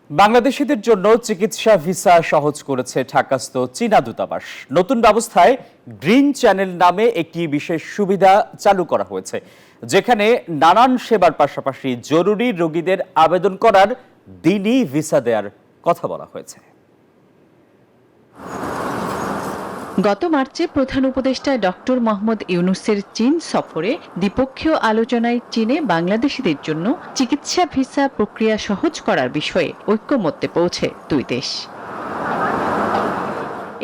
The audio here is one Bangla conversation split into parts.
বাংলাদেশিদের জন্য চিকিৎসা ভিসা সহজ করেছে ঢাকাস্থ চীনা দূতাবাস। নতুন ব্যবস্থায় গ্রিন চ্যানেল নামে একটি বিশেষ সুবিধা চালু করা হয়েছে, যেখানে নানান সেবার পাশাপাশি জরুরি রোগীদের আবেদন করার দিনই ভিসা দেওয়ার কথা বলা হয়েছে। গত মার্চে প্রধান উপদেষ্টা ডক্টর মোহাম্মদ ইউনূসের চীন সফরে দ্বিপক্ষীয় আলোচনায় চীনে বাংলাদেশিদের জন্য চিকিৎসা ভিসা প্রক্রিয়া সহজ করার বিষয়ে ঐকমত্যে পৌঁছে দুই দেশ।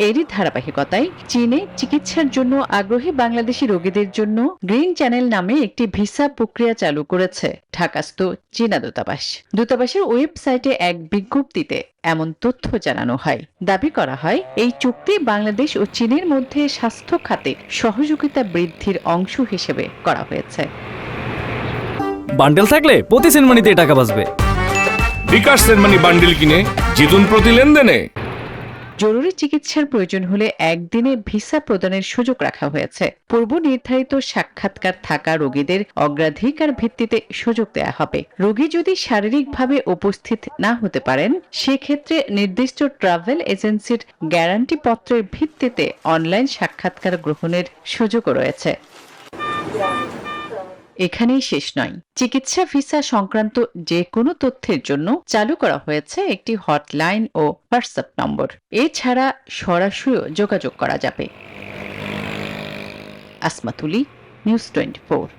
এরই ধারাবাহিকতায় চীনে চিকিৎসার জন্য আগ্রহী বাংলাদেশি রোগীদের জন্য গ্রিন চ্যানেল নামে একটি ভিসা প্রক্রিয়া চালু করেছে ঢাকাস্থ চীনা দূতাবাস। দূতাবাসের ওয়েবসাইটে এক বিজ্ঞপ্তিতে এমন তথ্য জানানো হয়। দাবি করা হয়, এই চুক্তি বাংলাদেশ ও চীনের মধ্যে স্বাস্থ্য খাতে সহযোগিতা বৃদ্ধির অংশ হিসেবে করা হয়েছে। বান্ডেল থাকলে প্রতি সেনমানিতে টাকা বাঁচবে। বিকাশ সেনমানি বান্ডেল কিনে জিতুন প্রতি লেনদেনে। জরুরি চিকিৎসার প্রয়োজন হলে একদিনে ভিসা প্রদানের সুযোগ রাখা হয়েছে। পূর্ব নির্ধারিত সাক্ষাৎকার থাকা রোগীদের অগ্রাধিকার ভিত্তিতে সুযোগ দেওয়া হবে। রোগী যদি শারীরিকভাবে উপস্থিত না হতে পারেন, সেক্ষেত্রে নির্দিষ্ট ট্রাভেল এজেন্সির গ্যারান্টি পত্রের ভিত্তিতে অনলাইন সাক্ষাৎকার গ্রহণের সুযোগও রয়েছে। এখানেই শেষ নয়, চিকিৎসা ভিসা সংক্রান্ত যে কোনো তথ্যের জন্য চালু করা হয়েছে একটি হটলাইন ও হোয়াটসঅ্যাপ নম্বর। এছাড়া সরাসরিও যোগাযোগ করা যাবে। আসমাতুলি, নিউজ 24।